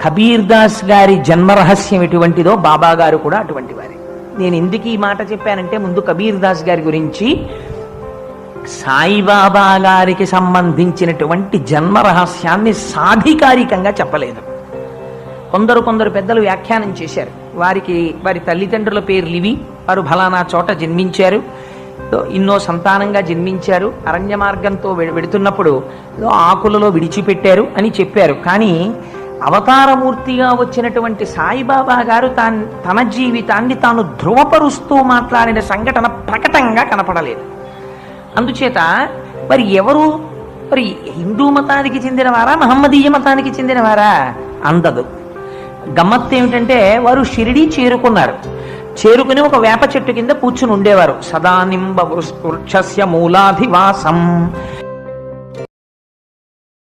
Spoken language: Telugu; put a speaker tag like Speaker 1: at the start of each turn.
Speaker 1: కబీర్ దాస్ గారి జన్మరహస్యం ఎటువంటిదో బాబా గారు కూడా అటువంటి వారే. నేను ఎందుకు ఈ మాట చెప్పానంటే, ముందు కబీర్ దాస్ గారి గురించి సాయిబాబా గారికి సంబంధించినటువంటి జన్మరహస్యాన్ని సాధికారికంగా చెప్పలేదు. కొందరు పెద్దలు వ్యాఖ్యానం చేశారు. వారి తల్లిదండ్రుల పేర్లు ఇవి, వారు ఫలానా చోట జన్మించారు, ఎన్నో సంతానంగా జన్మించారు, అరణ్య మార్గంతో వెడుతున్నప్పుడు ఆకులలో విడిచిపెట్టారు అని చెప్పారు. కానీ అవతారమూర్తిగా వచ్చినటువంటి సాయిబాబా గారు తన జీవితాన్ని తాను ధృవపరుస్తూ మాట్లాడిన సంఘటన ప్రకటంగా కనపడలేదు. అందుచేత మరి ఎవరు, మరి హిందూ మతానికి చెందినవారా, మహమ్మదీయ మతానికి చెందినవారా అందదు. గమ్మత్తు ఏమిటంటే, వారు షిరిడీ చేరుకుని ఒక వేప చెట్టు కింద కూర్చుని ఉండేవారు. సదానింబ వృక్షస్య మూలాధివాసం